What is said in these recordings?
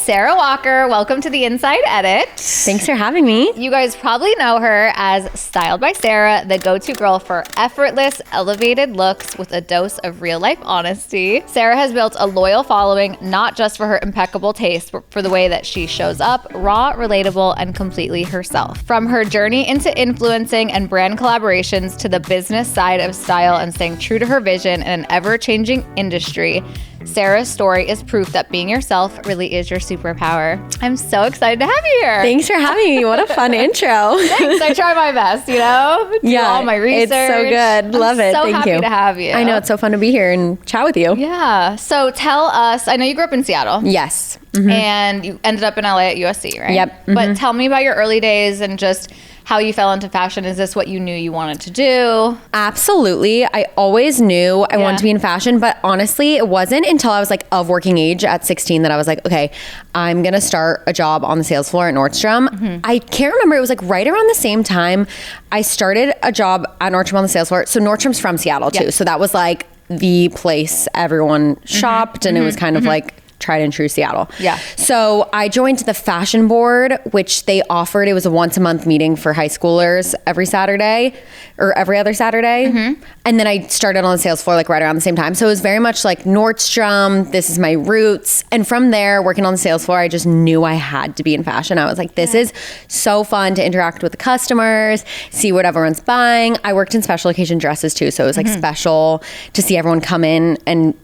Sarah Walker. Welcome to the Inside Edit. Thanks for having me. You guys probably know her as Styled by Sarah, the go-to girl for effortless, elevated looks with a dose of real-life honesty. Sarah has built a loyal following, not just for her impeccable taste, but for the way that she shows up, raw, relatable, and completely herself. From her journey into influencing and brand collaborations to the business side of style and staying true to her vision in an ever-changing industry, Sarah's story is proof that being yourself really is your superpower. I'm so excited to have you here. Thanks for having me. What a fun intro. Thanks. I try my best, do all my research. It's so good. Love it. So Thank happy you. to have you. I know, it's so fun to be here and chat with you. Yeah. So tell us, I know you grew up in Seattle. Yes. And you ended up in LA at USC, right? Yep. But tell me about your early days and just how you fell into fashion. Is this what you knew you wanted to do? Absolutely. I always knew I wanted to be in fashion, but honestly, it wasn't until I was like of working age at 16 that I was like, okay, I'm going to start a job on the sales floor at Nordstrom. I can't remember. It was like right around the same time I started a job at Nordstrom on the sales floor. So Nordstrom's from Seattle too. So that was like the place everyone shopped, and it was kind of like tried and true Seattle. Yeah. So I joined the fashion board, which they offered. It was a once a month meeting for high schoolers every Saturday or every other Saturday. And then I started on the sales floor like right around the same time. So it was very much like Nordstrom, this is my roots. And from there, working on the sales floor, I just knew I had to be in fashion. I was like, this is so fun to interact with the customers, see what everyone's buying. I worked in special occasion dresses too. So it was like special to see everyone come in and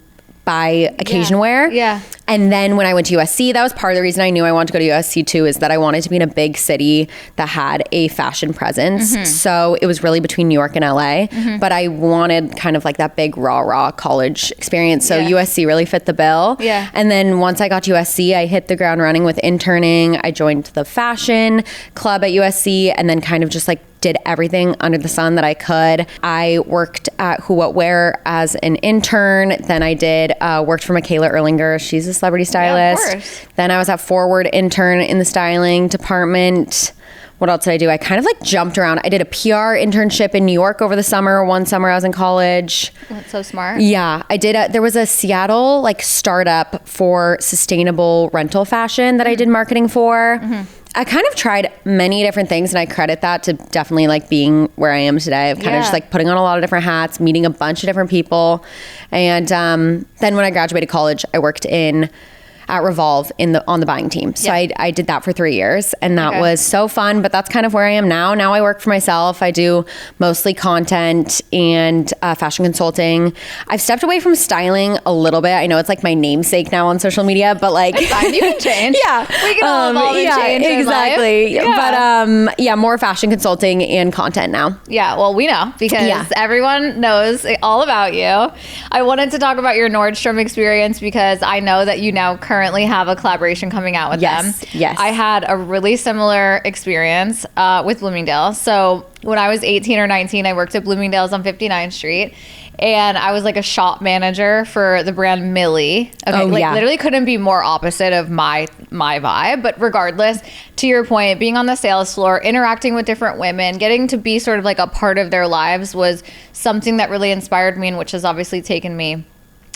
buy occasion wear. Yeah. And then when I went to USC, that was part of the reason I knew I wanted to go to USC too, is that I wanted to be in a big city that had a fashion presence. So it was really between New York and LA, but I wanted kind of like that big raw college experience. So USC really fit the bill. Yeah. And then once I got to USC, I hit the ground running with interning. I joined the fashion club at USC and then kind of just like did everything under the sun that I could. I worked at Who What Wear as an intern. Then I worked for Michaela Erlinger. She's a celebrity stylist. Yeah, of course. Then I was at Forward intern in the styling department. What else did I do? I kind of like jumped around. I did a PR internship in New York over the summer. One summer I was in college. That's so smart. Yeah, I did. There was a Seattle like startup for sustainable rental fashion that I did marketing for. I kind of tried many different things, and I credit that to definitely like being where I am today. I've kind of just like putting on a lot of different hats, meeting a bunch of different people. And then when I graduated college, I worked at Revolve on the buying team. So I did that for 3 years, and that was so fun, but that's kind of where I am now. Now I work for myself. I do mostly content and fashion consulting. I've stepped away from styling a little bit. I know it's like my namesake now on social media, but like it's fine. You can change. We can all evolve and change exactly. in life. But more fashion consulting and content now. Yeah, well, we know because everyone knows all about you. I wanted to talk about your Nordstrom experience because I know that you now currently have a collaboration coming out with them. Yes. I had a really similar experience with Bloomingdale's. So when I was 18 or 19, I worked at Bloomingdale's on 59th Street. And I was like a shop manager for the brand Millie. Okay, literally couldn't be more opposite of my vibe. But regardless, to your point, being on the sales floor, interacting with different women, getting to be sort of like a part of their lives was something that really inspired me, and which has obviously taken me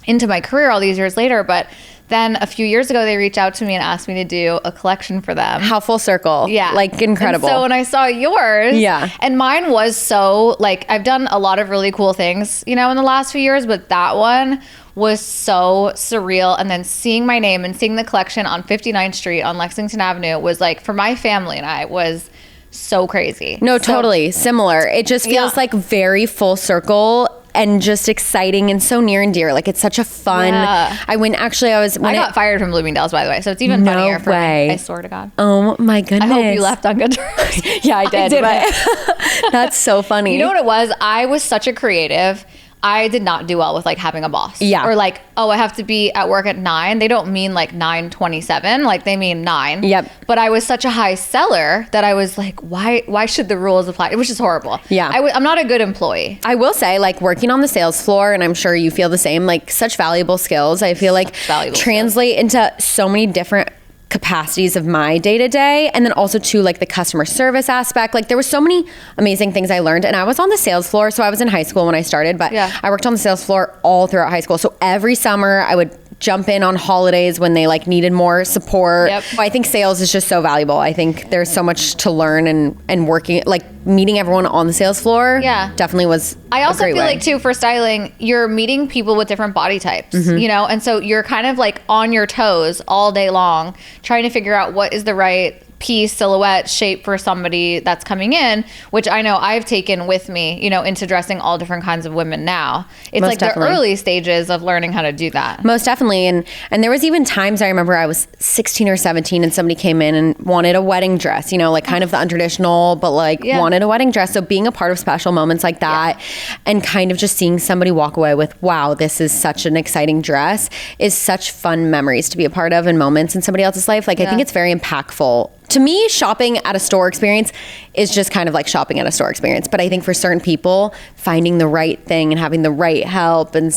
into my career all these years later. But then a few years ago, they reached out to me and asked me to do a collection for them. How full circle. Yeah. Like incredible. And so when I saw yours, and mine was so like, I've done a lot of really cool things, in the last few years, but that one was so surreal. And then seeing my name and seeing the collection on 59th Street on Lexington Avenue was like, for my family and I, was so crazy. No, totally similar. It just feels like very full circle and just exciting and so near and dear. Like it's such a fun. I got fired from Bloomingdale's, by the way, so it's even funnier for me. I swear to God. Oh my goodness. I hope you left on good terms. I did. But that's so funny. You know what it was? I was such a creative. I did not do well with like having a boss. Yeah. Or like, oh, I have to be at work at 9. They don't mean like 9:27. Like they mean 9. Yep. But I was such a high seller that I was like, why should the rules apply? It was just horrible. Yeah. I'm not a good employee. I will say, like working on the sales floor, and I'm sure you feel the same, like such valuable skills. I feel like translate into so many different capacities of my day-to-day, and then also to like the customer service aspect. Like there was so many amazing things I learned, and I was on the sales floor. So I was in high school when I started, but I worked on the sales floor all throughout high school. So every summer I would jump in on holidays when they like needed more support. Yep. I think sales is just so valuable. I think there's so much to learn, and working, like meeting everyone on the sales floor. Yeah. Definitely was I also a great feel way. like too, for styling, you're meeting people with different body types, you know? And so you're kind of like on your toes all day long, trying to figure out what is the right piece, silhouette, shape for somebody that's coming in, which I know I've taken with me, you know, into dressing all different kinds of women now. It's Most like definitely. the early stages of learning how to do that. Most definitely. And there was even times I remember I was 16 or 17 and somebody came in and wanted a wedding dress, you know, like kind of the untraditional, but like wanted a wedding dress. So being a part of special moments like that and kind of just seeing somebody walk away with, wow, this is such an exciting dress, is such fun memories to be a part of and moments in somebody else's life. Like I think it's very impactful. To me, shopping at a store experience is just kind of like shopping at a store experience. But I think for certain people, finding the right thing and having the right help and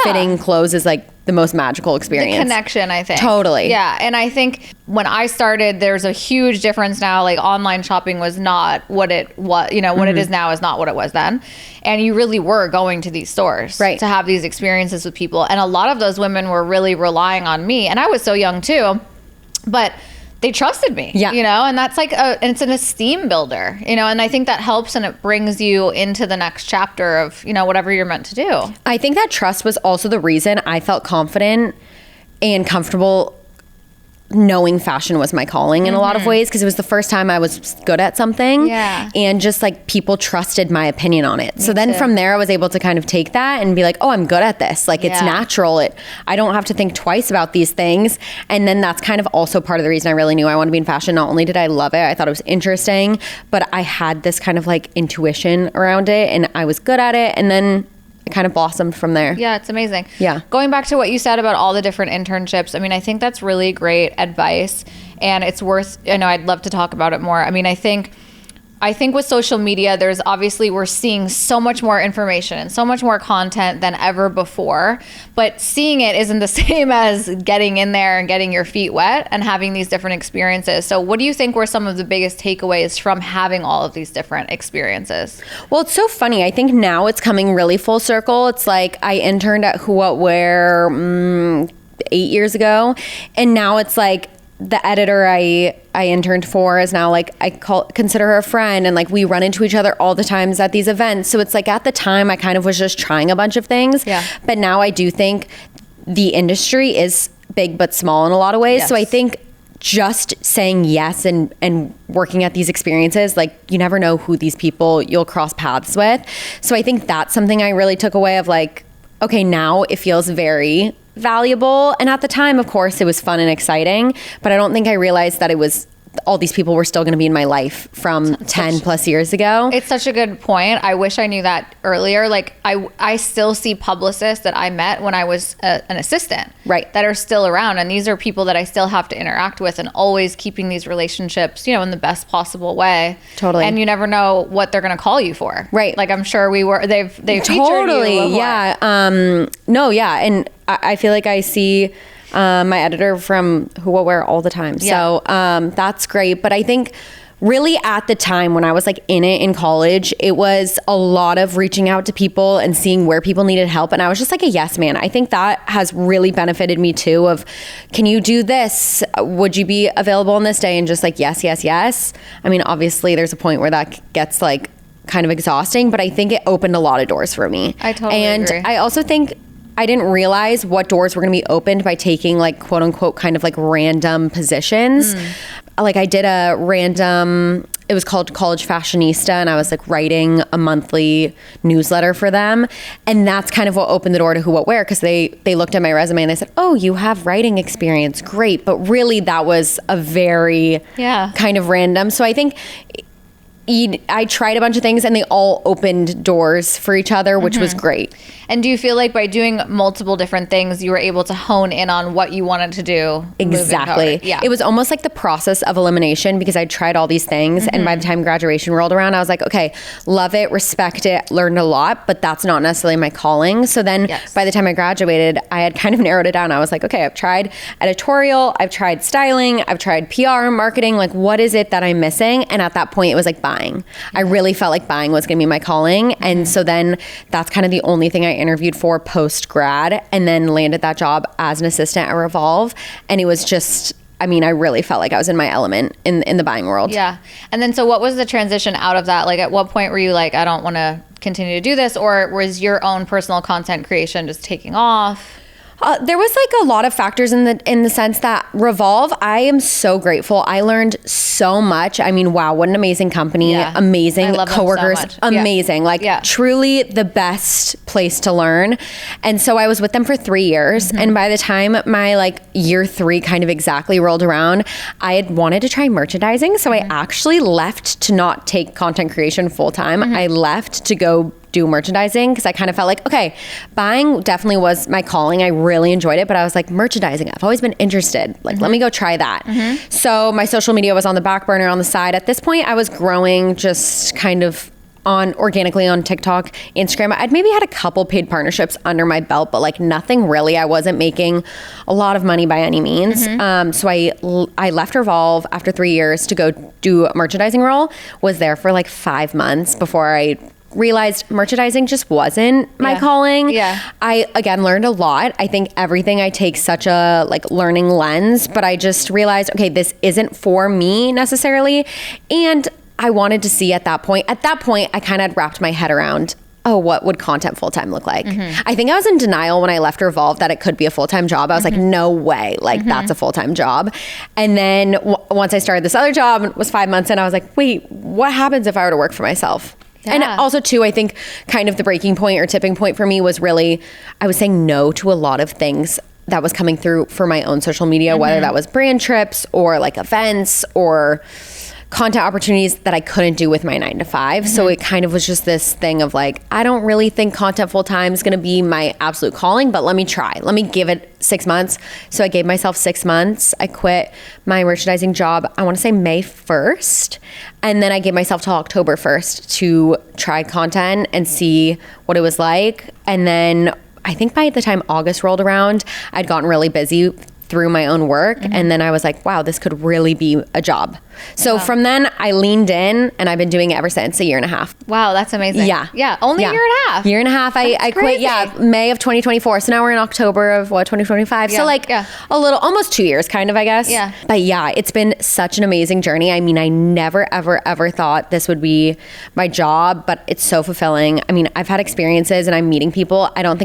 fitting clothes is like the most magical experience. The connection, I think. Totally. Yeah. And I think when I started, there's a huge difference now. Like online shopping was not what it was, you know, what it is now is not what it was then. And you really were going to these stores to have these experiences with people. And a lot of those women were really relying on me. And I was so young too. But they trusted me, you know, and that's like it's an esteem builder, you know, and I think that helps and it brings you into the next chapter of, you know, whatever you're meant to do. I think that trust was also the reason I felt confident and comfortable knowing fashion was my calling in a lot of ways, because it was the first time I was good at something and just like people trusted my opinion on it. So then from there I was able to kind of take that and be like, oh, I'm good at this. Like it's natural. I don't have to think twice about these things. And then that's kind of also part of the reason I really knew I wanted to be in fashion. Not only did I love it, I thought it was interesting, but I had this kind of like intuition around it and I was good at it. And then it kind of blossomed from there. Yeah, it's amazing. Yeah. Going back to what you said about all the different internships, I mean, I think that's really great advice and it's worth, I know I'd love to talk about it more. I mean, I think with social media, there's obviously, we're seeing so much more information and so much more content than ever before, but seeing it isn't the same as getting in there and getting your feet wet and having these different experiences. So what do you think were some of the biggest takeaways from having all of these different experiences? Well, it's so funny. I think now it's coming really full circle. It's like I interned at Who What Wear 8 years ago, and now it's like the editor I interned for is now like consider her a friend, and like we run into each other all the times at these events. So it's like at the time I kind of was just trying a bunch of things, but now I do think the industry is big but small in a lot of ways. So I think just saying yes and working at these experiences, like you never know who these people you'll cross paths with. So I think that's something I really took away of like, okay, now it feels very valuable. And at the time, of course, it was fun and exciting, but I don't think I realized that it was all these people were still going to be in my life from 10 plus years ago. It's such a good point. I wish I knew that earlier. Like I still see publicists that I met when I was an assistant, that are still around. And these are people that I still have to interact with, and always keeping these relationships, you know, in the best possible way. Totally. And you never know what they're going to call you for. Right. Like I'm sure they've featured totally. you before. Yeah. No, yeah. And I feel like I see my editor from Who What Wear all the time. So that's great. But I think really at the time when I was like in it in college, it was a lot of reaching out to people and seeing where people needed help. And I was just like a yes man. I think that has really benefited me too of, can you do this? Would you be available on this day? And just like, yes, yes, yes. I mean, obviously there's a point where that gets like kind of exhausting, but I think it opened a lot of doors for me. I totally agree. And I also think I didn't realize what doors were going to be opened by taking like quote unquote kind of like random positions. Like I did a random, it was called College Fashionista, and I was like writing a monthly newsletter for them. And that's kind of what opened the door to Who What Wear, because they looked at my resume and they said, oh, you have writing experience. Great. But really that was a very kind of random. So I think I tried a bunch of things and they all opened doors for each other, which was great. And do you feel like by doing multiple different things, you were able to hone in on what you wanted to do? Exactly. Yeah. It was almost like the process of elimination, because I tried all these things. And by the time graduation rolled around, I was like, okay, love it, respect it, learned a lot, but that's not necessarily my calling. So then by the time I graduated, I had kind of narrowed it down. I was like, okay, I've tried editorial, I've tried styling, I've tried PR, marketing, like what is it that I'm missing? And at that point it was like, buying. buying. I really felt like buying was going to be my calling. And so then that's kind of the only thing I interviewed for post grad, and then landed that job as an assistant at Revolve. And it was just, I mean, I really felt like I was in my element in the buying world. Yeah. And then so what was the transition out of that? Like, at what point were you like, I don't want to continue to do this? Or was your own personal content creation just taking off? There was like a lot of factors in the sense that Revolve, I am so grateful. I learned so much. I mean, wow, what an amazing company, amazing coworkers, amazing, truly the best place to learn. And so I was with them for 3 years. And by the time my like year 3 kind of exactly rolled around, I had wanted to try merchandising. So I actually left to not take content creation full time. I left to go do merchandising because I kind of felt like, okay, buying definitely was my calling. I really enjoyed it, but I was like, merchandising, I've always been interested. Like, let me go try that. So my social media was on the back burner on the side. At this point, I was growing just kind of organically on TikTok, Instagram. I'd maybe had a couple paid partnerships under my belt, but like nothing really. I wasn't making a lot of money by any means. So I left Revolve after 3 years to go do a merchandising role. Was there for like 5 months before I realized merchandising just wasn't my calling. I, again, learned a lot. I think everything I take such a like learning lens, but I just realized, okay, this isn't for me necessarily. And I wanted to see at that point, I kind of wrapped my head around, oh, what would content full-time look like? I think I was in denial when I left Revolve that it could be a full-time job. I was like, no way, like that's a full-time job. And then once I started this other job, it was 5 months in, I was like, wait, what happens if I were to work for myself? And also too, I think kind of the breaking point or tipping point for me was really, I was saying no to a lot of things that was coming through for my own social media, whether that was brand trips or like events or content opportunities that I couldn't do with my 9 to 5. So it kind of was just this thing of like, I don't really think content full time is going to be my absolute calling, but let me try. Let me give it 6 months. So I gave myself 6 months. I quit my merchandising job, I want to say May 1st. And then I gave myself till October 1st to try content and see what it was like. And then I think by the time August rolled around, I'd gotten really busy through my own work. And then I was like, wow, this could really be a job. So from then I leaned in and I've been doing it ever since, a year and a half. Wow, that's amazing. Yeah. Only a year and a half. Year and a half. I quit, May of 2024. So now we're in October of 2025. So like a little, almost 2 years kind of, I guess. But yeah, it's been such an amazing journey. I mean, I never, ever, ever thought this would be my job, but it's so fulfilling. I mean, I've had experiences and I'm meeting people. I don't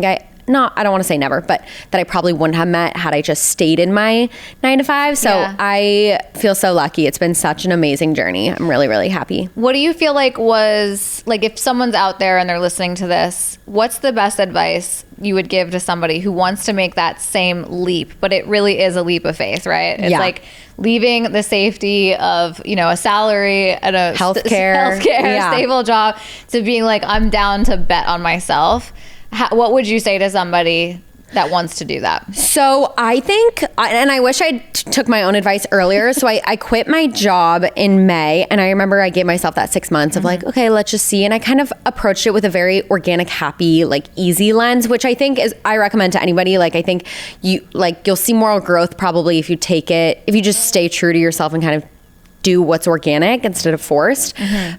want to say never, but that I probably wouldn't have met had I just stayed in my 9 to 5. So I feel so lucky. It's been such an amazing journey. I'm really, really happy. What do you feel like was, like, if someone's out there and they're listening to this, what's the best advice you would give to somebody who wants to make that same leap? But it really is a leap of faith, right? It's like leaving the safety of, a salary and a healthcare stable job to being like, I'm down to bet on myself. What would you say to somebody that wants to do that? So I think, and I wish I took my own advice earlier. So I quit my job in May, and I remember I gave myself that 6 months of like, okay, let's just see. And I kind of approached it with a very organic, happy, like easy lens, which I think I recommend to anybody. Like, I think you'll see moral growth probably if you just stay true to yourself and kind of do what's organic instead of forced.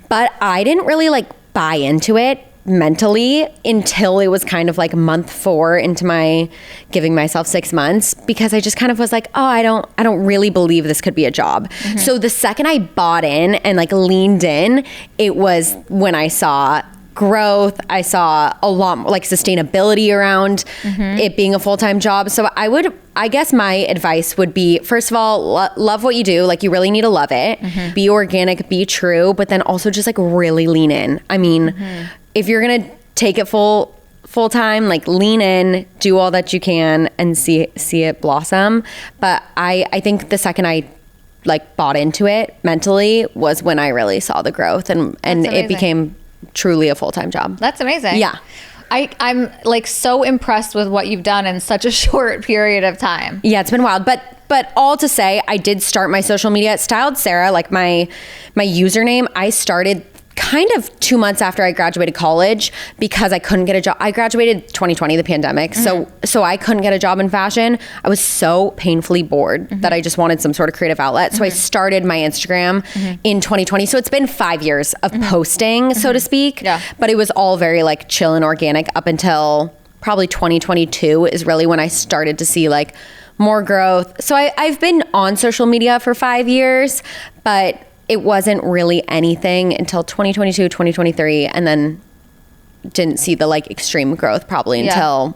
But I didn't really like buy into it mentally until it was kind of like month 4 into my giving myself 6 months, because I just kind of was like, oh, I don't really believe this could be a job. So the second I bought in and like leaned in, it was when I saw growth. I saw a lot more like sustainability around it being a full-time job. So I guess my advice would be, first of all, love what you do. Like, you really need to love it. Be organic, be true, but then also just like really lean in. I mean, if you're going to take it full time, like lean in, do all that you can and see it blossom. But I think the second I like bought into it mentally was when I really saw the growth and it became truly a full-time job. That's amazing. Yeah. I'm like so impressed with what you've done in such a short period of time. Yeah, it's been wild. But all to say, I did start my social media at Styled Sarah, like my username. I started kind of 2 months after I graduated college because I couldn't get a job. I graduated 2020, the pandemic. So I couldn't get a job in fashion. I was so painfully bored that I just wanted some sort of creative outlet. So I started my Instagram in 2020. So it's been 5 years of posting, so to speak. Yeah. But it was all very like chill and organic up until probably 2022 is really when I started to see like more growth. So I've been on social media for 5 years, but it wasn't really anything until 2022, 2023, and then didn't see the like extreme growth probably until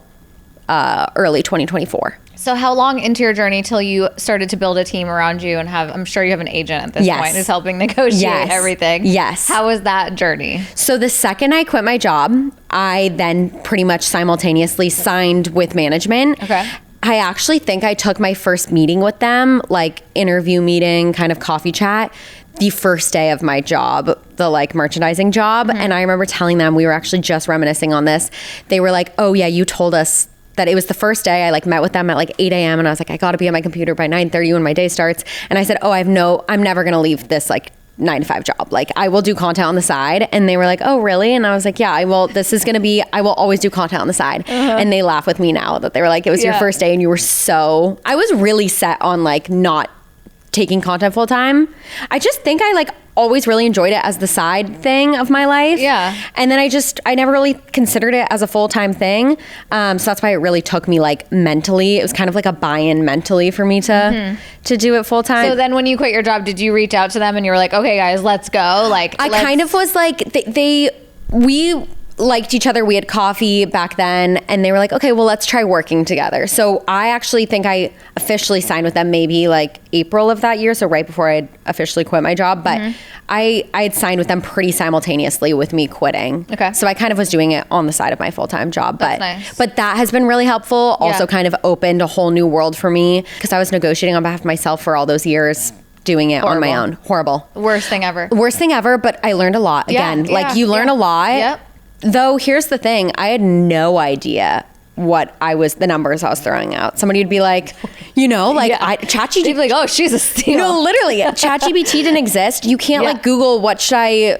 early 2024. So how long into your journey till you started to build a team around you and I'm sure you have an agent at this point who's helping negotiate everything. Yes. How was that journey? So the second I quit my job, I then pretty much simultaneously signed with management. Okay. I actually think I took my first meeting with them, like interview meeting, kind of coffee chat, the first day of my job, the like merchandising job. And I remember telling them, we were actually just reminiscing on this. They were like, oh yeah, you told us that it was the first day. I like met with them at like 8 a.m. and I was like, I got to be at my computer by 9:30 when my day starts. And I said, oh, I'm never going to leave this like 9-to-5 job. Like I will do content on the side. And they were like, oh really? And I was like, yeah, I will. This is going to be, I will always do content on the side. And they laugh with me now that they were like, it was your first day and you were so, I was really set on like not taking content full time. I just think I like always really enjoyed it as the side thing of my life. Yeah. And then I never really considered it as a full-time thing. So that's why it really took me like mentally. It was kind of like a buy-in mentally for me to do it full time. So then when you quit your job, did you reach out to them and you were like, okay guys, let's go? Like I kind of was like, we liked each other. We had coffee back then and they were like, okay, well, let's try working together. So I actually think I officially signed with them maybe like April of that year. So right before I'd officially quit my job, but I had signed with them pretty simultaneously with me quitting. Okay. So I kind of was doing it on the side of my full-time job, That's nice. But that has been really helpful. Also kind of opened a whole new world for me because I was negotiating on behalf of myself for all those years, doing it on my own. Horrible. Worst thing ever. Worst thing ever, but I learned a lot again. Like you learn a lot. Yep. Though here's the thing, I had no idea what the numbers I was throwing out. Somebody would be like, ChatGPT. They'd be like, oh, she's a steal. No, literally, ChatGPT didn't exist. You can't like Google what should I,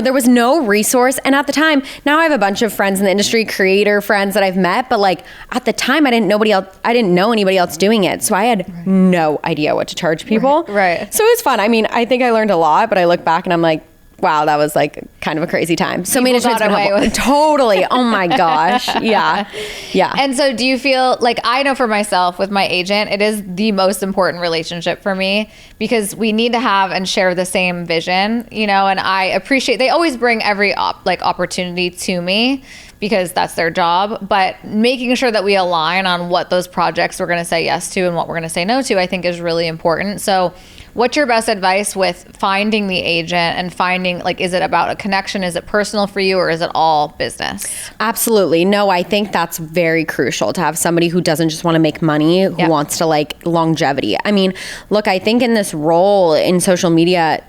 there was no resource. And at the time, now I have a bunch of friends in the industry, creator friends that I've met, but like at the time I didn't know anybody else doing it. So I had no idea what to charge people. Right. So it was fun. I mean, I think I learned a lot, but I look back and I'm like, wow, that was like kind of a crazy time. So management's been helpful. Totally. Oh my gosh. Yeah. Yeah. And so do you feel like, I know for myself with my agent, it is the most important relationship for me because we need to have and share the same vision, and I appreciate, they always bring every opportunity to me because that's their job, but making sure that we align on what those projects we're going to say yes to and what we're going to say no to, I think is really important. So what's your best advice with finding the agent and finding, like, is it about a connection? Is it personal for you or is it all business? Absolutely. No, I think that's very crucial to have somebody who doesn't just want to make money, who wants to like longevity. I mean, look, I think in this role in social media,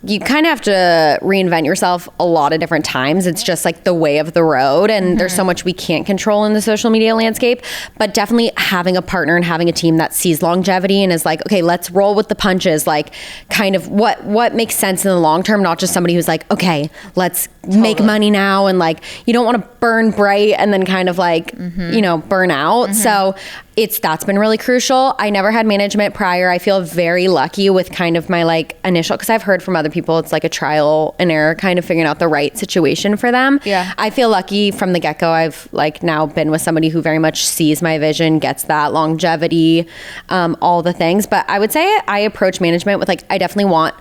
you kind of have to reinvent yourself a lot of different times. It's just like the way of the road. And there's so much we can't control in the social media landscape, but definitely having a partner and having a team that sees longevity and is like, okay, let's roll with the punches. Like kind of what makes sense in the long term, not just somebody who's like, okay, let's make money now. And like, you don't want to burn bright and then kind of like, burn out. So that's been really crucial. I never had management prior. I feel very lucky with kind of my like initial, because I've heard from other people, it's like a trial and error kind of figuring out the right situation for them. Yeah. I feel lucky from the get-go. I've like now been with somebody who very much sees my vision, gets that longevity, all the things. But I would say I approach management with like, I definitely want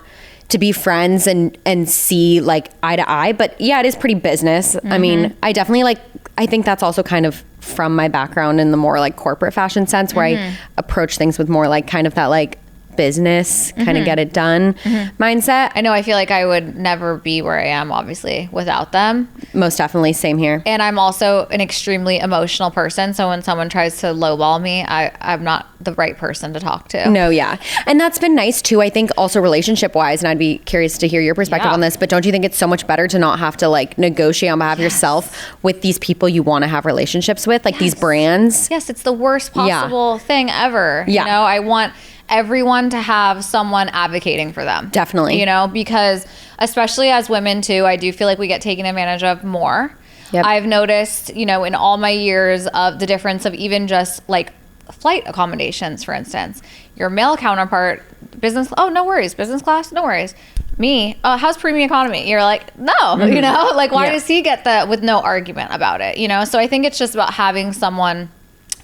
to be friends and see like eye to eye. But yeah, it is pretty business. I mean, I definitely like, I think that's also kind of from my background in the more like corporate fashion sense where I approach things with more like kind of that like business kind of get it done mindset. I know, I feel like I would never be where I am obviously without them. Most definitely, same here. And I'm also an extremely emotional person, so when someone tries to lowball me, I'm not the right person to talk to. No, yeah. And that's been nice too, I think also relationship wise, and I'd be curious to hear your perspective on this, but don't you think it's so much better to not have to like negotiate on behalf of yourself with these people you want to have relationships with, like these brands? Yes, it's the worst possible thing ever. Yeah. I want everyone to have someone advocating for them. Definitely. You know, because especially as women too, I do feel like we get taken advantage of more. Yep. I've noticed, you know, in all my years of the difference of even just like flight accommodations, for instance, your male counterpart, business, oh, no worries. Business class, no worries. Me, oh, how's premium economy? You're like, no, you know, like why does he get that with no argument about it? You know? So I think it's just about having someone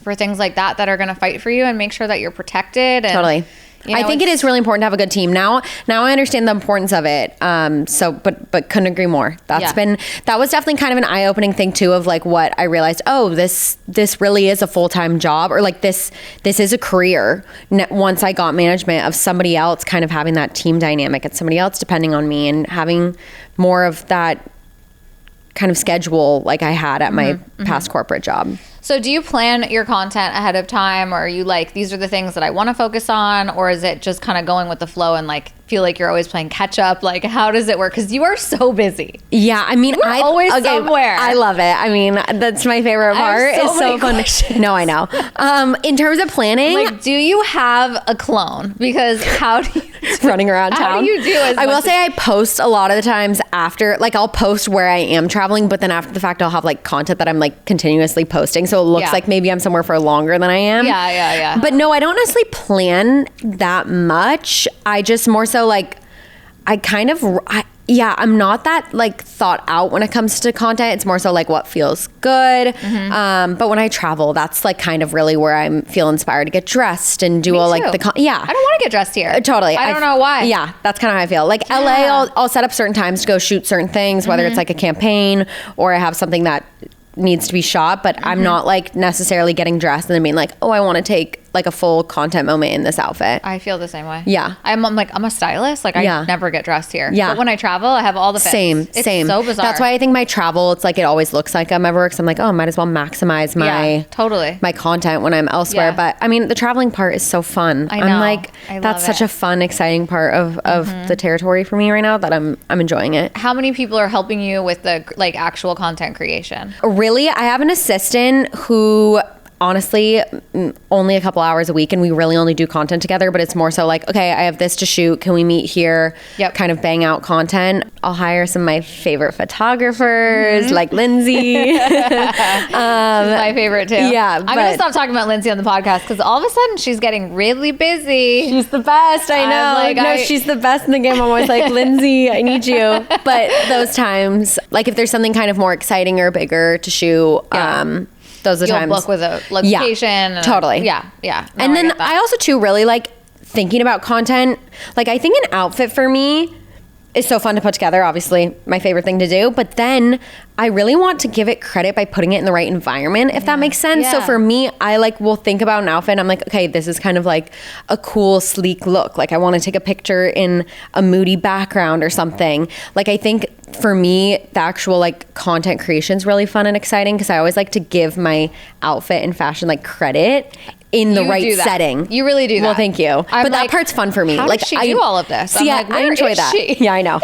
for things like that are going to fight for you and make sure that you're protected. And, Totally. you know, I think it is really important to have a good team. Now I understand the importance of it. But couldn't agree more. That was definitely kind of an eye-opening thing too, of like what I realized, oh, this really is a full-time job, or like this is a career. Once I got management of somebody else, kind of having that team dynamic and somebody else depending on me and having more of that kind of schedule like I had at my past corporate job. So do you plan your content ahead of time, or are you like, these are the things that I want to focus on, or is it just kind of going with the flow and like feel like you're always playing catch up? Like, how does it work? Because you are so busy. Yeah, I mean, We're always somewhere. I love it. I mean, that's my favorite part. It's so fun. No, I know. In terms of planning, like, do you have a clone? Because how do you running around town? How do you do? I will say I post a lot of the times after, like I'll post where I am traveling, but then after the fact I'll have like content that I'm like continuously posting, so it looks like maybe I'm somewhere for longer than I am. Yeah. But no, I don't necessarily plan that much. I just more so like I'm not that like thought out when it comes to content. It's more so like what feels good. But when I travel, that's like kind of really where I feel inspired to get dressed and do all like the I don't want to get dressed here. Totally. I don't know why. Yeah, that's kind of how I feel. Like LA, I'll set up certain times to go shoot certain things, whether it's like a campaign or I have something that needs to be shot, but I'm not like necessarily getting dressed and then being like, oh, I want to take like a full content moment in this outfit. I feel the same way. Yeah. I'm a stylist. Like I never get dressed here. Yeah. But when I travel, I have all the fits. Same. It's so bizarre. That's why I think my travel, it's like, it always looks like I'm everywhere. Cause I'm like, oh, I might as well maximize my content when I'm elsewhere. Yeah. But I mean, the traveling part is so fun. I know. I'm like, I that's love such it. a fun, exciting part of the territory for me right now that I'm enjoying it. How many people are helping you with the like actual content creation? Really, I have an assistant who honestly only a couple hours a week, and we really only do content together, but it's more so like, okay, I have this to shoot, can we meet here? Kind of bang out content. I'll hire some of my favorite photographers like Lindsay. She's my favorite too. Yeah, I'm gonna stop talking about Lindsay on the podcast because all of a sudden she's getting really busy. She's the best. I know. She's the best in the game. I'm always like, Lindsay, I need you. But those times, like if there's something kind of more exciting or bigger to shoot, those are the times. You'll book with a location. Yeah, totally. Yeah. No, and then I also too really like thinking about content. Like I think an outfit for me is so fun to put together, obviously my favorite thing to do, but then I really want to give it credit by putting it in the right environment, if that makes sense. So for me, I like will think about an outfit and I'm like, okay, this is kind of like a cool, sleek look. Like I want to take a picture in a moody background or something. Like I think for me, the actual like content creation is really fun and exciting because I always like to give my outfit and fashion like credit in the right setting. You really do that. Well, thank you. But that part's fun for me. How like does she do all of this? See, I enjoy that. Yeah, I know.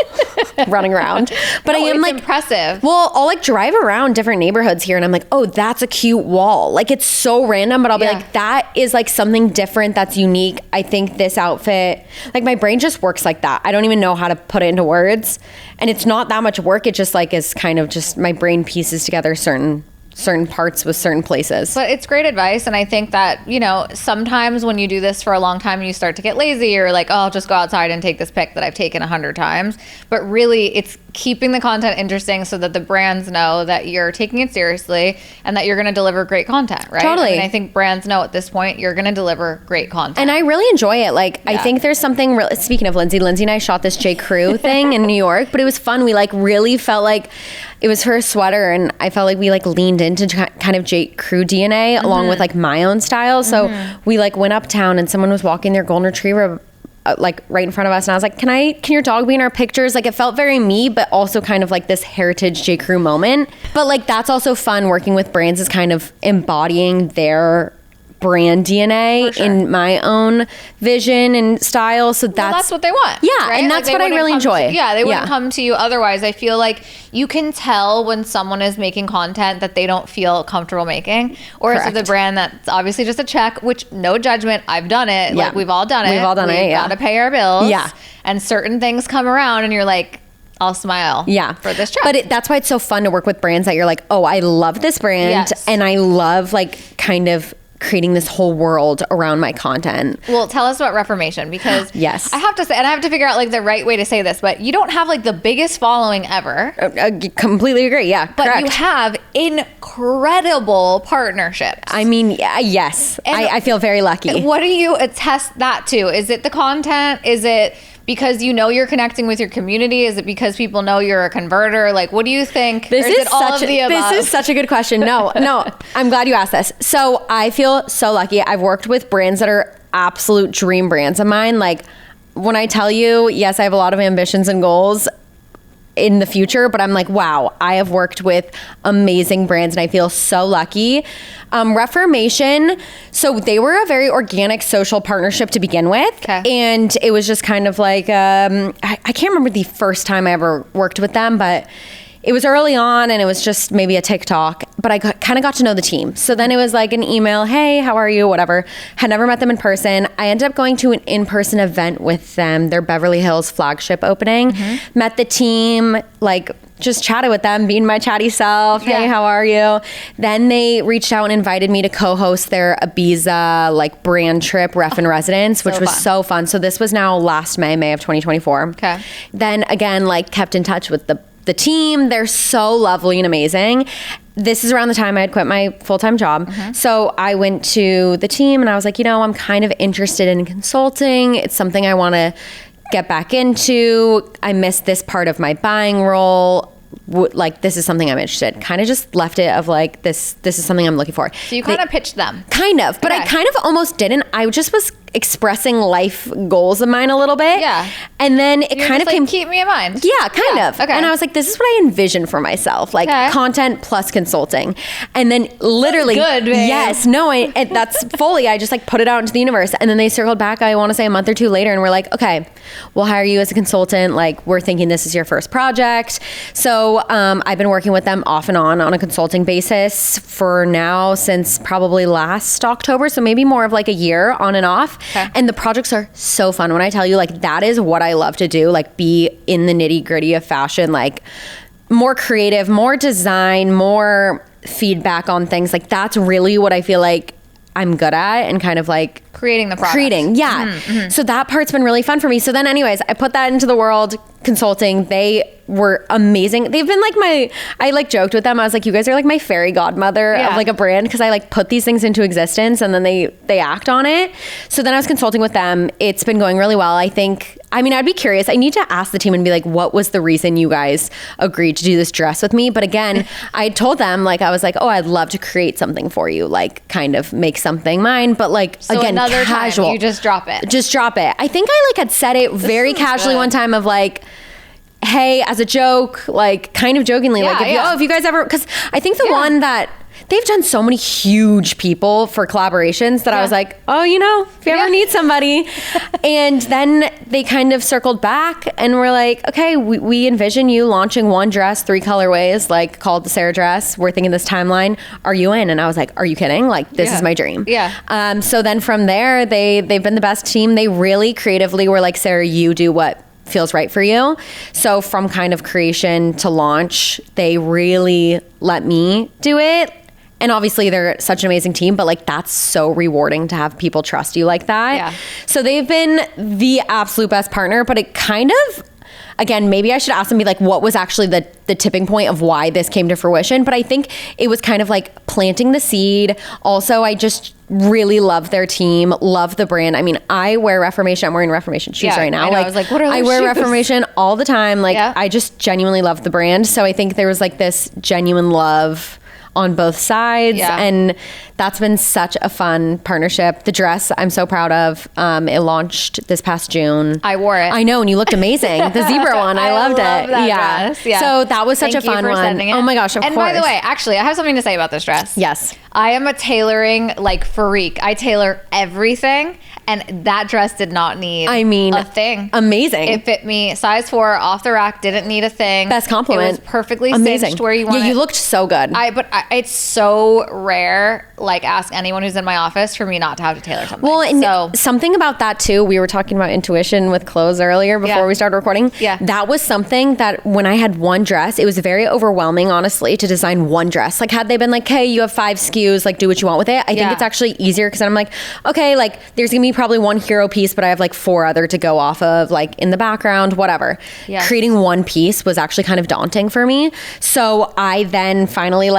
Running around. But I am like impressive. Well, I'll like drive around different neighborhoods here and I'm like, oh, that's a cute wall. Like it's so random, but I'll be like, that is like something different that's unique. I think this outfit, like my brain just works like that. I don't even know how to put it into words. And it's not that much work. It just like is kind of just my brain pieces together certain parts with certain places. But it's great advice. And I think that, you know, sometimes when you do this for a long time and you start to get lazy, you're like, oh, I'll just go outside and take this pic that I've taken 100 times. But really it's keeping the content interesting so that the brands know that you're taking it seriously and that you're going to deliver great content, right? Totally. I mean, I think brands know at this point you're going to deliver great content. And I really enjoy it. Like, I think there's something speaking of Lindsay and I shot this J. Crew thing in New York, but it was fun. We like really felt like it was her sweater and I felt like we like leaned into kind of J. Crew DNA along with like my own style. So we like went uptown and someone was walking their golden retriever like right in front of us, and I was like, can your dog be in our pictures? Like it felt very me, but also kind of like this heritage J. Crew moment. But like that's also fun working with brands, is kind of embodying their brand DNA in my own vision and style. So that's what they want. Yeah. Right? And that's what I really enjoy. They wouldn't come to you otherwise. I feel like you can tell when someone is making content that they don't feel comfortable making, or is it the brand that's obviously just a check, which no judgment. I've done it. Like we've all done it. We've all done it. We've got to pay our bills. Yeah. And certain things come around and you're like, I'll smile for this check. But that's why it's so fun to work with brands that you're like, oh, I love this brand. And I love like kind of creating this whole world around my content. Well, tell us about Reformation, because yes, I have to say, and I have to figure out like the right way to say this, but you don't have like the biggest following ever. Completely agree. Yeah, but correct. You have incredible partnerships. I mean, yes, I feel very lucky. What do you attest that to? Is it the content? Is it because you know you're connecting with your community? Is it because people know you're a converter? Like, what do you think? This is such a good question. No, I'm glad you asked this. So I feel so lucky. I've worked with brands that are absolute dream brands of mine. Like, when I tell you, yes, I have a lot of ambitions and goals in the future, but I'm like, wow, I have worked with amazing brands and I feel so lucky. Reformation, so they were a very organic social partnership to begin with. And it was just kind of like, I can't remember the first time I ever worked with them, but it was early on and it was just maybe a TikTok, but I kind of got to know the team. So then it was like an email, hey, how are you? Whatever. Had never met them in person. I ended up going to an in-person event with them, their Beverly Hills flagship opening. Met the team, like just chatted with them, being my chatty self. Hey, how are you? Then they reached out and invited me to co-host their Ibiza like brand trip, Ref in Residence, which was so fun. So this was now last May of 2024. Then again, like kept in touch with the team. They're so lovely and amazing. This is around the time I had quit my full-time job. So I went to the team and I was like, you know, I'm kind of interested in consulting. It's something I want to get back into. I missed this part of my buying role. Like, this is something I'm interested in. Kind of just left it of like, this is something I'm looking for. So you kind of pitched them. Kind of, but I kind of almost didn't. I just was expressing life goals of mine a little bit. And then it kind of came, keep me in mind. Yeah, kind of. And I was like, this is what I envisioned for myself, like content plus consulting. And then literally, good, babe. Yes, no, that's fully, I just like put it out into the universe. And then they circled back, I want to say a month or two later, and we're like, okay, we'll hire you as a consultant. Like, we're thinking this is your first project. So I've been working with them off and on a consulting basis for now since probably last October. So maybe more of like a year on and off. And the projects are so fun. When I tell you, like, that is what I love to do, like be in the nitty gritty of fashion, like more creative, more design, more feedback on things. Like, that's really what I feel like I'm good at, and kind of like creating the product. So that part's been really fun for me. So then anyways, I put that into the world, consulting. They were amazing. They've been like I like joked with them. I was like, you guys are like my fairy godmother of like a brand, because I like put these things into existence and then they act on it. So then I was consulting with them. It's been going really well. I mean, I'd be curious. I need to ask the team and be like, what was the reason you guys agreed to do this dress with me? But again, I told them, like, I was like, oh, I'd love to create something for you, like kind of make something mine. But like, so again, another casual. Time, you just drop it. Just drop it. I think I like had said it very casually one time of like, hey, as a joke, like kind of jokingly, like, if you guys ever, because I think the one that they've done so many huge people for collaborations that I was like, oh, you know, if you ever need somebody. And then they kind of circled back and were like, okay, we envision you launching one dress, 3 colorways, like called the Sarah dress. We're thinking this timeline. Are you in? And I was like, are you kidding? Like, this is my dream. So then from there, they've been the best team. They really creatively were like, Sarah, you do what feels right for you. So from kind of creation to launch, they really let me do it. And obviously they're such an amazing team, but like, that's so rewarding to have people trust you like that. So they've been the absolute best partner, but it kind of, again, maybe I should ask them, be like, what was actually the tipping point of why this came to fruition? But I think it was kind of like planting the seed. Also, I just really love their team, love the brand. I mean, I wear Reformation. I'm wearing Reformation shoes right now. I was like, what are those I wear shoes? Reformation all the time. Like, I just genuinely love the brand. So I think there was like this genuine love on both sides. And that's been such a fun partnership. The dress I'm so proud of. It launched this past June. I wore it. I know, and you looked amazing. The zebra one, I loved love it. That dress. So that was such a fun one. Oh my gosh, of course. And by the way, actually, I have something to say about this dress. Yes. I am a tailoring like freak. I tailor everything, and that dress did not need a thing. Amazing. It fit me size 4 off the rack, didn't need a thing. Best compliment. It was perfectly amazing. cinched where you want it. Yeah, you looked so good. It's so rare, like ask anyone who's in my office for me not to have to tailor something. Well, and something about that too, we were talking about intuition with clothes earlier before we started recording. Yeah. That was something that when I had one dress, it was very overwhelming, honestly, to design one dress. Like had they been like, hey, you have 5 SKUs, like do what you want with it. I think it's actually easier because I'm like, okay, like there's gonna be probably one hero piece, but I have like 4 other to go off of, like in the background, whatever. Yes. Creating one piece was actually kind of daunting for me. So I then finally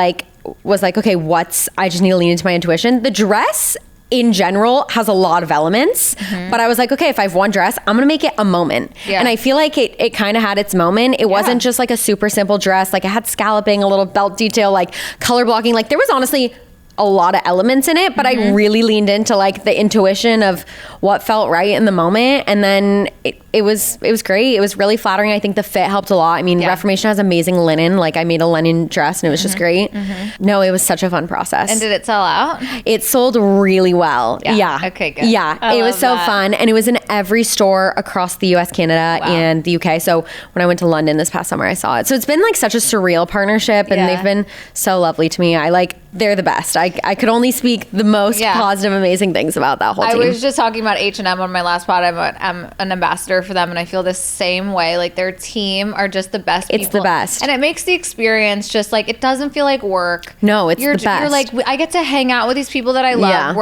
was like, okay, I just need to lean into my intuition. The dress in general has a lot of elements, but I was like, okay, if I have one dress, I'm gonna make it a moment. Yeah. And I feel like it kind of had its moment. It wasn't just like a super simple dress. Like it had scalloping, a little belt detail, like color blocking. Like there was honestly a lot of elements in it, but I really leaned into like the intuition of what felt right in the moment. And then it was great. It was really flattering. I think the fit helped a lot. I mean, Reformation has amazing linen. Like I made a linen dress and it was just great. No, it was such a fun process. And did it sell out? It sold really well. Yeah. Okay, good. Yeah. It was so fun. And it was in every store across the US, Canada, and the UK. So when I went to London this past summer, I saw it. So it's been like such a surreal partnership and they've been so lovely to me. They're the best. I could only speak the most positive, amazing things about that whole team. I was just talking about H&M on my last pod. I'm an ambassador for them, and I feel the same way. Like their team are just the best people. It's the best. And it makes the experience just like, it doesn't feel like work. No, it's the best. You're like, I get to hang out with these people that I love. Yeah.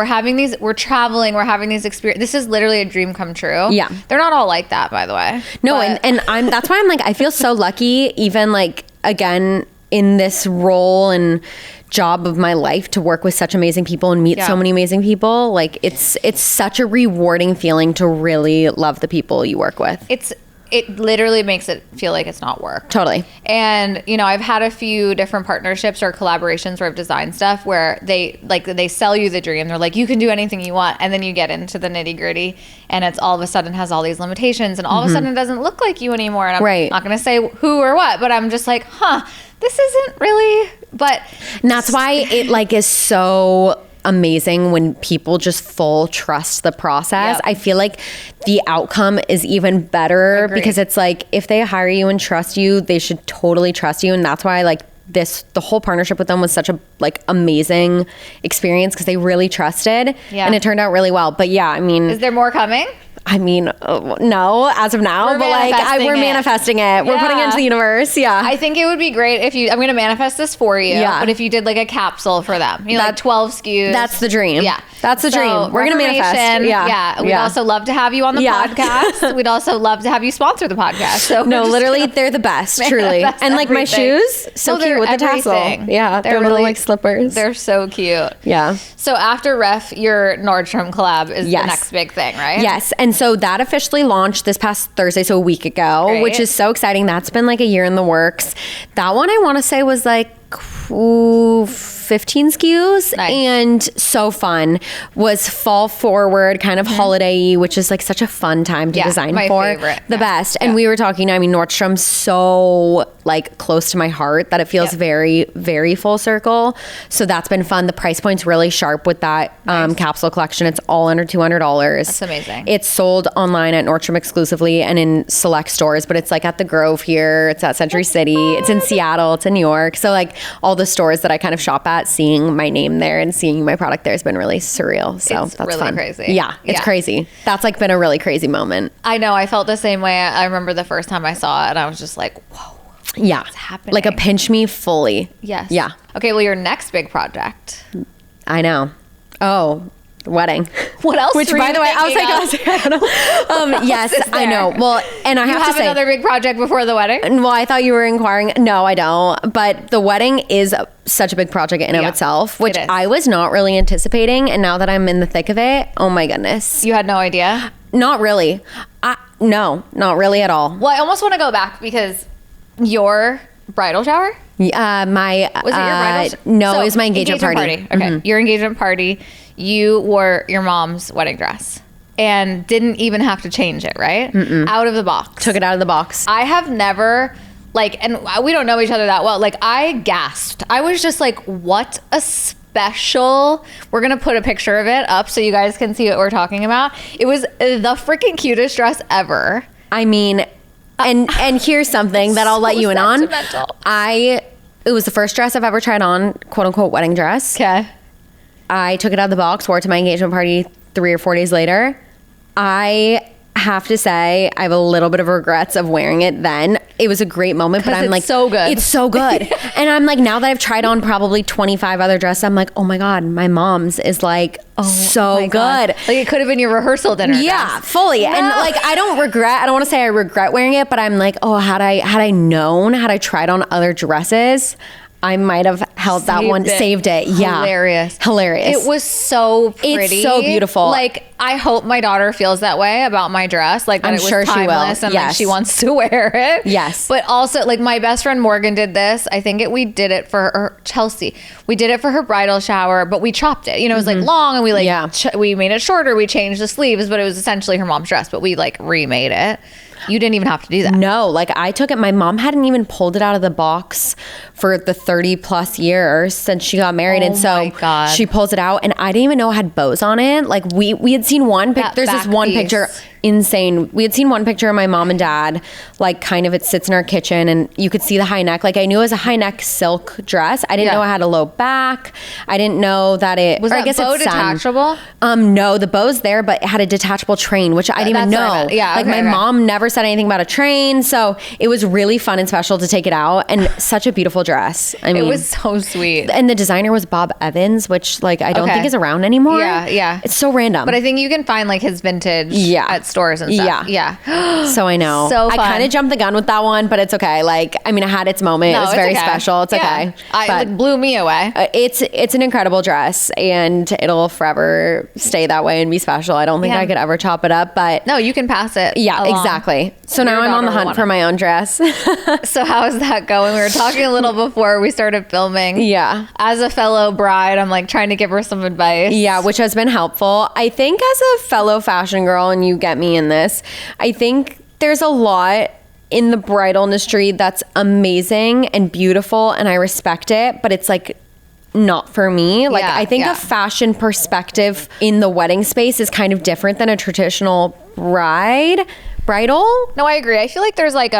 We're traveling, we're having these experiences. This is literally a dream come true. Yeah. They're not all like that, by the way. No, and that's why I'm like, I feel so lucky, even like, again, in this role and job of my life to work with such amazing people and meet so many amazing people. Like it's such a rewarding feeling to really love the people you work with. It literally makes it feel like it's not work. Totally. And, I've had a few different partnerships or collaborations where I've designed stuff where they sell you the dream. They're like, you can do anything you want. And then you get into the nitty gritty and it's all of a sudden has all these limitations and all of a sudden it doesn't look like you anymore. And I'm not going to say who or what, but I'm just like, this isn't really, but. And that's why it is so amazing when people just full trust the process. I feel like the outcome is even better because it's like if they hire you and trust you, they should totally trust you. And that's why the whole partnership with them was such a amazing experience because they really trusted and it turned out really well. But yeah, I mean, is there more coming? I mean, no, as of now, we're manifesting it. We're putting it into the universe. Yeah. I think it would be great if I'm going to manifest this for you. Yeah. But if you did a capsule for them, like 12 SKUs. That's the dream. Yeah. That's the dream. We're going to manifest. Yeah. Yeah. We'd also love to have you on the podcast. We'd also love to have you sponsor the podcast. So no, literally, they're the best, truly. And my shoes, so cute with the tassel. Yeah. They're little slippers. They're so cute. Yeah. So after Ref, your Nordstrom collab is the next big thing, right? Yes. And so that officially launched this past Thursday, so a week ago, which is so exciting. That's been a year in the works. That one I want to say was 15 SKUs and so fun. Was fall forward, kind of holiday-y, which is such a fun time to design for. Favorite. The best. And we were talking, I mean, Nordstrom's so close to my heart that it feels very, very full circle. So that's been fun. The price point's really sharp with that capsule collection. It's all under $200. That's amazing. It's sold online at Nordstrom exclusively and in select stores, but it's at the Grove here. It's at Century City. It's in Seattle. It's in New York. So all the stores that I kind of shop at, seeing my name there and seeing my product there has been really surreal. So that's really fun. Crazy. Yeah, it's crazy. That's been a really crazy moment. I know. I felt the same way. I remember the first time I saw it and I was just like, whoa. Yeah. What's happening? A pinch me fully. Yes. Yeah. Okay. Well, your next big project. I know. Oh, wedding. What else? Which, by the way, I don't know. Yes, I know. Well, and I have to say, another big project before the wedding. Well, I thought you were inquiring. No, I don't. But the wedding is such a big project in of itself, which I was not really anticipating. And now that I'm in the thick of it, oh my goodness. You had no idea? Not really. No, not really at all. Well, I almost want to go back because your bridal shower? Was it your bridal shower? No, it was my engagement party. Okay. Your engagement party. You wore your mom's wedding dress and didn't even have to change it, right? Out of the box. Took it out of the box. I have never, and we don't know each other that well. I gasped. I was just what a special. We're going to put a picture of it up so you guys can see what we're talking about. It was the freaking cutest dress ever. I mean, and here's something that I'll let you in on. It was the first dress I've ever tried on, quote unquote, wedding dress. Okay. I took it out of the box, wore it to my engagement party 3 or 4 days later. I have to say, I have a little bit of regrets of wearing it then. It was a great moment, but I'm like, so good. It's so good. And I'm like, now that I've tried on probably 25 other dresses, I'm like, oh my God, my mom's is like so good. God. Like it could have been your rehearsal dinner dress. Fully. No. And like, I don't want to say I regret wearing it, but I'm like, oh, had I known, had I tried on other dresses, I might have held that one, saved it. Yeah. Hilarious. Hilarious. It was so pretty. It's so beautiful. Like, I hope my daughter feels that way about my dress. Like, that I'm it was sure timeless she will. and like she wants to wear it. Yes. But also, like, my best friend Morgan did this. I think we did it for her, Chelsea. We did it for her bridal shower, but we chopped it. You know, it was like long and we like, we made it shorter. We changed the sleeves, but it was essentially her mom's dress, but we like remade it. You didn't even have to do that. No, like I took it. My mom hadn't even pulled it out of the box for the 30 plus years since she got married. And so she pulls it out and I didn't even know it had bows on it. Like we had seen one picture. There's this one picture. Insane. We had seen one picture of my mom and dad, like kind of it sits in our kitchen and you could see the high neck. Like I knew it was a high neck silk dress. I didn't know it had a low back. I didn't know that it was. That bow detachable? No, the bow's there, but it had a detachable train, which I didn't even know. Yeah, like my mom never said anything about a train, so it was really fun and special to take it out, and such a beautiful dress. I mean, it was so sweet. And the designer was Bob Evans, which like I don't think is around anymore. Yeah. It's so random. But I think you can find like his vintage at stores and stuff. Yeah. So I know. So fun. I kind of jumped the gun with that one, but it's okay. Like, I mean, it had its moment. It was very special. It's okay. It blew me away. It's an incredible dress, and it'll forever stay that way and be special. I don't think I could ever chop it up, but no, you can pass it. Yeah, exactly. So now I'm on the hunt for my own dress. So how is that going? We were talking a little before we started filming. Yeah. As a fellow bride, I'm like trying to give her some advice. Yeah, which has been helpful. I think as a fellow fashion girl, and you get me in this, I think there's a lot in the bridal industry that's amazing and beautiful, and I respect it, but it's like not for me. Like I think a fashion perspective in the wedding space is kind of different than a traditional bridal. No, I agree. I feel like there's like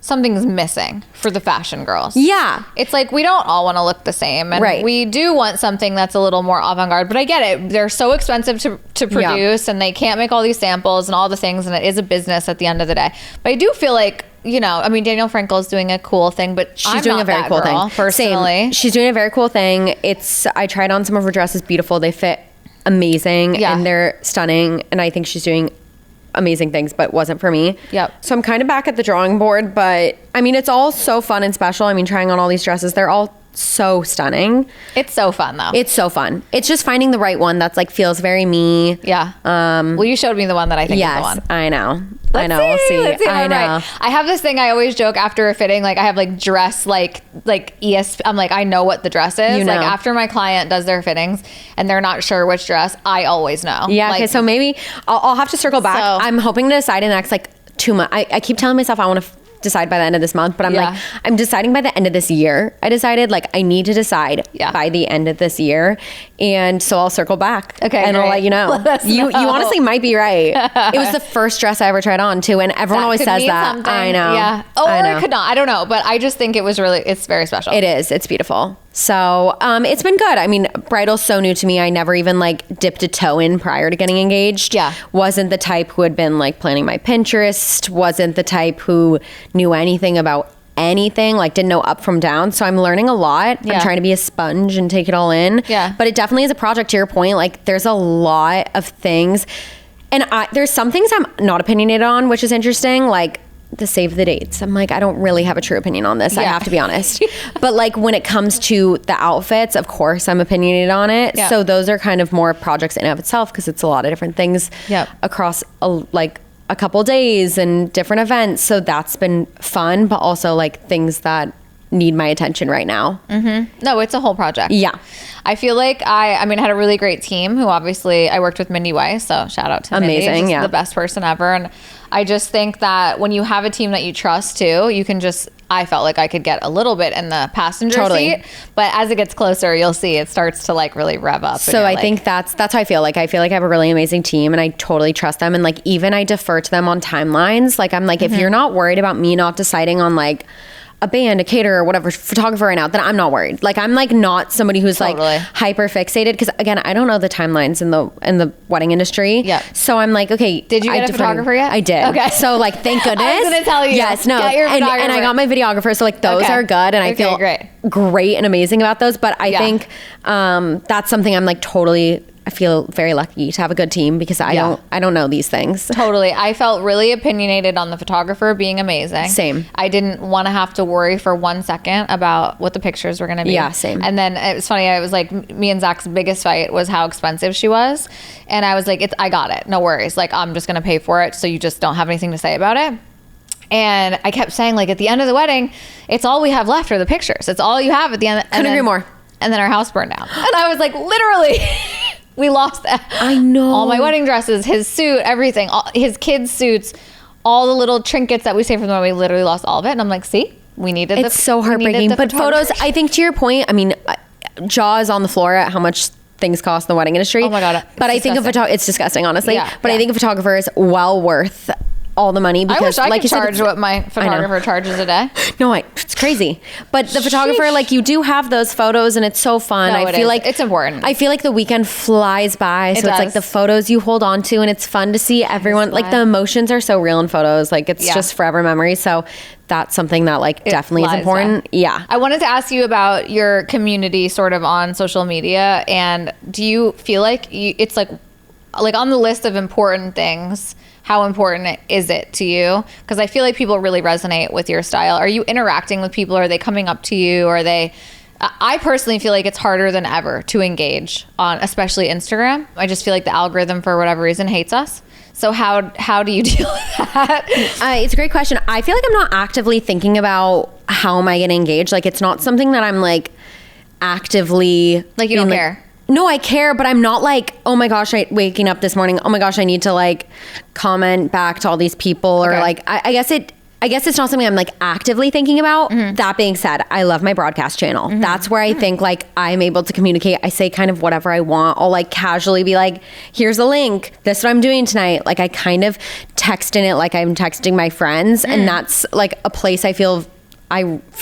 something's missing for the fashion girls. Yeah. It's like we don't all want to look the same. And we do want something that's a little more avant-garde. But I get it. They're so expensive to produce and they can't make all these samples and all the things. And it is a business at the end of the day. But I do feel like, you know, I mean, Danielle Frankel's doing a cool thing, but she's doing a very cool thing. Personally. Same. She's doing a very cool thing. I tried on some of her dresses, beautiful. They fit amazing and they're stunning. And I think she's doing amazing things, but wasn't for me. Yep. So I'm kind of back at the drawing board, but I mean, it's all so fun and special. I mean, trying on all these dresses, they're all so stunning. It's so fun though. It's so fun. It's just finding the right one that's like feels very me. Yeah. Well, you showed me the one that I think is the one. I know. Let's see. We'll see. I know. Right. I have this thing I always joke after a fitting, like I have like dress like ESP. I'm like, I know what the dress is. You know. Like after my client does their fittings and they're not sure which dress, I always know. Yeah. Like, okay. So maybe I'll have to circle back. I'm hoping to decide in the next like 2 months. I keep telling myself I want to decide by the end of this month, but I'm like, I'm deciding by the end of this year. I decided like I need to decide by the end of this year. And so I'll circle back. Okay. And I'll let you know. You honestly might be right. It was the first dress I ever tried on too. And everyone always says that. Something. I know. Yeah. Oh, or it could not. I don't know. But I just think it's very special. It is. It's beautiful. So it's been good. I mean, bridal's so new to me. I never even like dipped a toe in prior to getting engaged. Yeah. Wasn't the type who had been like planning my Pinterest. Wasn't the type who knew anything about anything, like didn't know up from down. So I'm learning a lot. I'm trying to be a sponge and take it all in. Yeah. But it definitely is a project, to your point. Like there's a lot of things. And there's some things I'm not opinionated on, which is interesting. Like the save the dates. I'm like, I don't really have a true opinion on this. I have to be honest. But like when it comes to the outfits, of course I'm opinionated on it. So those are kind of more projects in and of itself, because it's a lot of different things across a couple days and different events. So that's been fun, but also like things that need my attention right now. Mm-hmm. No, it's a whole project. Yeah. I feel like I had a really great team who obviously I worked with Mindy Weiss. So shout out to Mindy. Amazing. She's the best person ever. And I just think that when you have a team that you trust too, you can just, I felt like I could get a little bit in the passenger Totally. seat, but as it gets closer, you'll see it starts to like really rev up. So I think that's how I feel. Like I feel like I have a really amazing team and I totally trust them. And like even I defer to them on timelines. Like I'm like, if you're not worried about me not deciding on like a band, a caterer, whatever, photographer right now, then I'm not worried. Like I'm like not somebody who's like hyper fixated, because again, I don't know the timelines in the wedding industry. Yeah. So I'm like, okay, did you get a photographer yet? I did. Okay. So like, thank goodness. I was gonna tell you. Yes, no, and I got my videographer. So like those are good, and I feel great and amazing about those. But I think that's something I'm like totally. I feel very lucky to have a good team, because I don't know these things. Totally. I felt really opinionated on the photographer being amazing. Same. I didn't want to have to worry for 1 second about what the pictures were going to be. Yeah, same. And then it was funny. I was like, me and Zach's biggest fight was how expensive she was. And I was like, I got it. No worries. Like, I'm just going to pay for it. So you just don't have anything to say about it. And I kept saying, like, at the end of the wedding, it's all we have left are the pictures. It's all you have at the end. Couldn't agree more. And then our house burned down. And I was like, literally... We lost I know. all my wedding dresses, his suit, everything, his kids' suits, all the little trinkets that we saved from the wedding. We literally lost all of it. And I'm like, see, we needed It's so heartbreaking. But photos, I think to your point, I mean, jaw is on the floor at how much things cost in the wedding industry. Oh my God. But I think it's disgusting, honestly. Yeah, but I think a photographer is well worth all the money, because I wish I like could you charge what my photographer charges a day. No, it's crazy. But the photographer, like, you do have those photos and it's so fun. No, I feel like it's important. I feel like the weekend flies by. So it's like the photos you hold on to, and it's fun to see everyone. Like the emotions are so real in photos. Like it's just forever memories. So that's something that like definitely is important. Yeah. I wanted to ask you about your community sort of on social media. And do you feel like it's like on the list of important things, how important is it to you? Because I feel like people really resonate with your style. Are you interacting with people? Are they coming up to you? Are they... I personally feel like it's harder than ever to engage on, especially Instagram. I just feel like the algorithm, for whatever reason, hates us. So how do you deal with that? It's a great question. I feel like I'm not actively thinking about how am I going to engage. Like it's not something that I'm like actively... Like you don't care? No, I care, but I'm not like, oh my gosh, waking up this morning, oh my gosh, I need to like comment back to all these people, or like, I guess it's not something I'm like actively thinking about. That being said, I love my broadcast channel. That's where I think like I'm able to communicate. I say kind of whatever I want. I'll like casually be like, here's a link. This is what I'm doing tonight. Like I kind of text in it like I'm texting my friends. And that's like a place I feel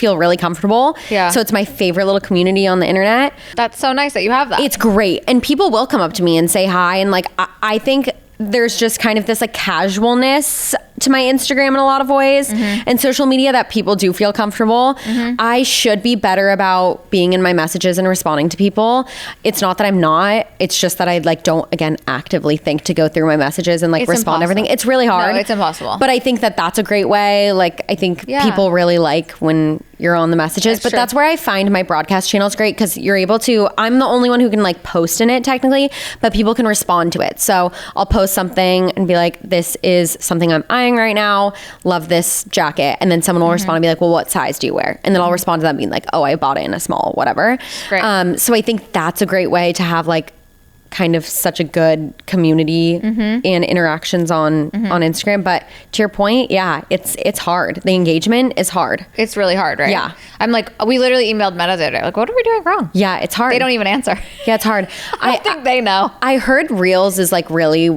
really comfortable. Yeah. So it's my favorite little community on the internet. That's so nice that you have that. It's great. And people will come up to me and say hi. And like, I think there's just kind of this like casualness to my Instagram in a lot of ways and social media that people do feel comfortable. I should be better about being in my messages and responding to people. It's not that I'm not, it's just that I like don't, again, actively think to go through my messages and like respond to everything. It's really hard. No, it's impossible. But I think that that's a great way. Like I think people really like when you're on the messages, but that's where I find my broadcast channel is great, because you're able to, I'm the only one who can like post in it technically, but people can respond to it. So I'll post something and be like, this is something I'm eyeing right now. Love this jacket. And then someone will respond and be like, well, what size do you wear? And then I'll respond to them being like, oh, I bought it in a small, whatever. Great. So I think that's a great way to have like kind of such a good community and interactions on Instagram. But to your point, it's hard. The engagement is hard. It's really hard, right? Yeah. I'm like, we literally emailed Meta the other day. Like, what are we doing wrong? Yeah, it's hard. They don't even answer. Yeah, it's hard. I think they know. I heard Reels is like really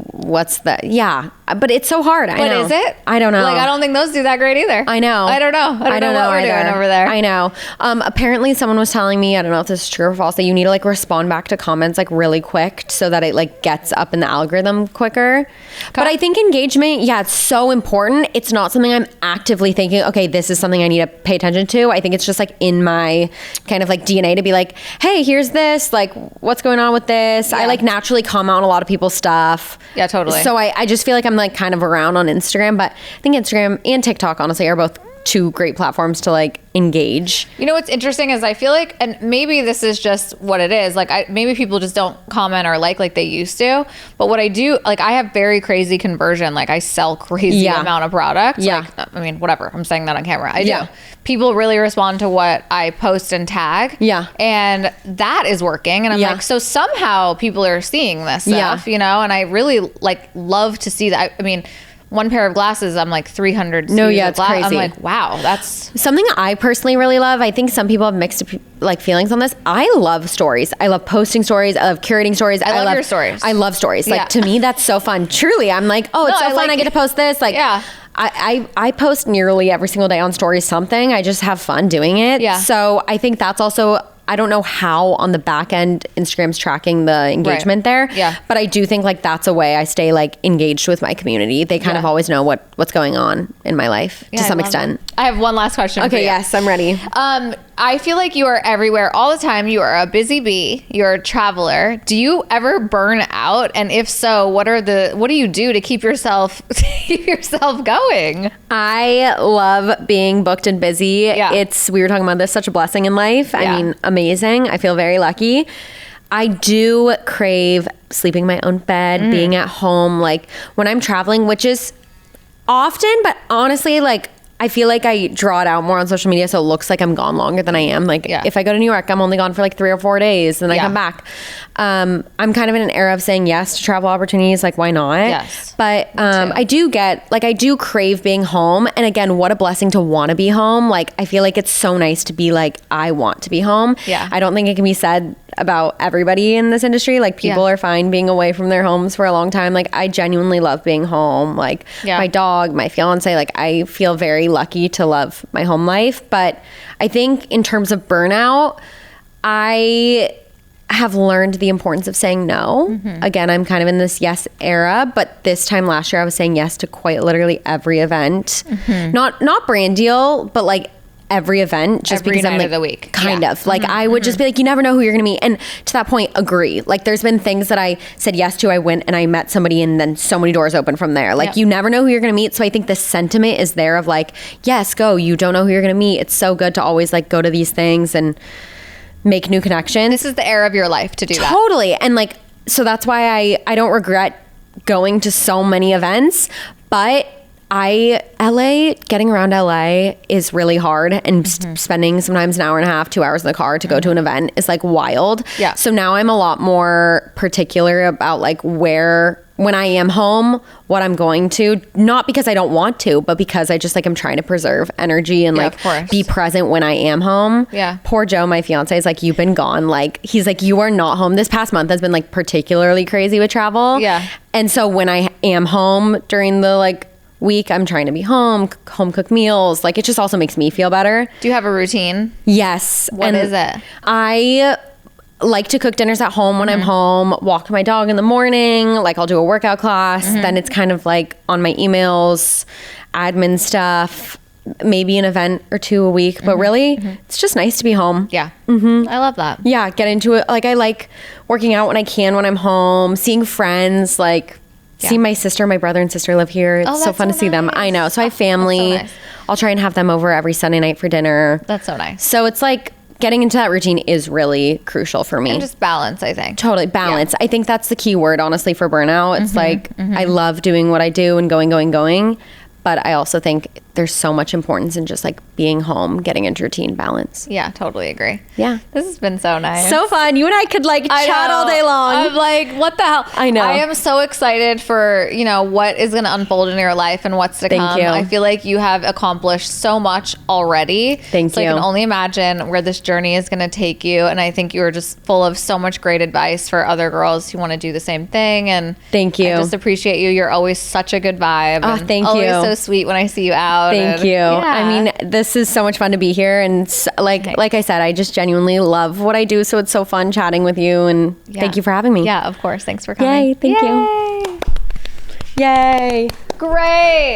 but it's so hard. But is it? I don't know. Like, I don't think those do that great either. I know. I don't know. I don't know what we're doing over there. I know. Apparently someone was telling me, I don't know if this is true or false, that you need to like respond back to comments like really quick so that it like gets up in the algorithm quicker. Okay. But I think engagement, it's so important. It's not something I'm actively thinking, okay, this is something I need to pay attention to. I think it's just like in my kind of like DNA to be like, hey, here's this, like what's going on with this? I like naturally comment on a lot of people's stuff. Yeah, totally. So I just feel like I'm like kind of around on Instagram, but I think Instagram and TikTok honestly are both two great platforms to like engage. You know what's interesting is I feel like, and maybe this is just what it is, like maybe people just don't comment or like they used to, but what I do, like I have very crazy conversion, like I sell crazy amount of product. Like, I mean, whatever, I'm saying that on camera. I do. People really respond to what I post and tag. Yeah. And that is working. And I'm like, so somehow people are seeing this stuff, you know, and I really like love to see that. I mean, one pair of glasses, I'm like 300. No, yeah, it's crazy. I'm like, wow, that's something I personally really love. I think some people have mixed like feelings on this. I love stories. I love posting stories. I love curating stories. I love your stories. I love stories. Like to me, that's so fun. Truly, I'm like, oh, it's so fun. I get to post this. Like, yeah. I post nearly every single day on stories something. I just have fun doing it. Yeah. So I think that's also, I don't know how on the back end Instagram's tracking the engagement there. Yeah. But I do think like that's a way I stay like engaged with my community. They kind of always know what's going on in my life to some extent. I have one last question. Okay, yes, I'm ready. I feel like you are everywhere all the time. You are a busy bee. You're a traveler. Do you ever burn out? And if so, what do you do to keep yourself going? I love being booked and busy. Yeah. We were talking about this, such a blessing in life. Yeah. I mean, amazing. I feel very lucky. I do crave sleeping in my own bed, being at home, like when I'm traveling, which is often, but honestly, like I feel like I draw it out more on social media, so it looks like I'm gone longer than I am. Like if I go to New York, I'm only gone for like 3 or 4 days, and I come back. I'm kind of in an era of saying yes to travel opportunities. Like, why not? Yes. But I do crave being home. And again, what a blessing to want to be home. Like, I feel like it's so nice to be like, I want to be home. Yeah. I don't think it can be said about everybody in this industry. Like, people are fine being away from their homes for a long time. Like, I genuinely love being home. Like, my dog, my fiance, like, I feel very lucky to love my home life. But I think in terms of burnout, I have learned the importance of saying no. Again, I'm kind of in this yes era, but this time last year I was saying yes to quite literally every event. Not brand deal, but like every event, just every because night I'm like, of the week. kind of like I would just be like, you never know who you're gonna meet. And to that point, agree. Like, there's been things that I said yes to, I went and I met somebody, and then so many doors open from there. Like, you never know who you're gonna meet. So I think the sentiment is there of like, yes, go. You don't know who you're gonna meet. It's so good to always like go to these things and make new connections. This is the era of your life to do that. Totally. And like, so that's why I don't regret going to so many events, but getting around LA is really hard, and spending sometimes an hour and a half, 2 hours in the car to go to an event is like wild. Yeah. So now I'm a lot more particular about like when I am home, what I'm going to, not because I don't want to, but because I just like, I'm trying to preserve energy and like be present when I am home. Yeah. Poor Joe, my fiance, is like, you've been gone. Like, he's like, you are not home. This past month has been like particularly crazy with travel. Yeah. And so when I am home during the like week, I'm trying to be home cook meals. Like, it just also makes me feel better. Do you have a routine? Yes. What is it? I like to cook dinners at home when I'm home, walk my dog in the morning, like I'll do a workout class, then it's kind of like on my emails, admin stuff, maybe an event or two a week, but really it's just nice to be home. Yeah. I love that. Yeah, get into it. Like, I like working out when I can when I'm home, seeing friends, like see my sister, my brother and sister live here. It's so fun to see them. I know. So I have family. That's so nice. I'll try and have them over every Sunday night for dinner. That's so nice. So it's like, getting into that routine is really crucial for me. And just balance, I think. Totally. Balance. I think that's the key word, honestly, for burnout. It's like, I love doing what I do and going. But I also think there's so much importance in just like being home, getting into routine, balance. Yeah, totally agree. Yeah. This has been so nice. So fun. You and I could like chat all day long. I'm like, what the hell? I know. I am so excited for, what is going to unfold in your life and what's to come. Thank you. I feel like you have accomplished so much already. Thank you. I can only imagine where this journey is going to take you. And I think you are just full of so much great advice for other girls who want to do the same thing. And thank you. I just appreciate you. You're always such a good vibe. Oh, and thank you. Always so sweet when I see you out. Thank you. Yeah. I mean, this is so much fun to be here. And like I said, I just genuinely love what I do. So it's so fun chatting with you. And thank you for having me. Yeah, of course. Thanks for coming. Yay. Thank you. Yay. Yay. Great.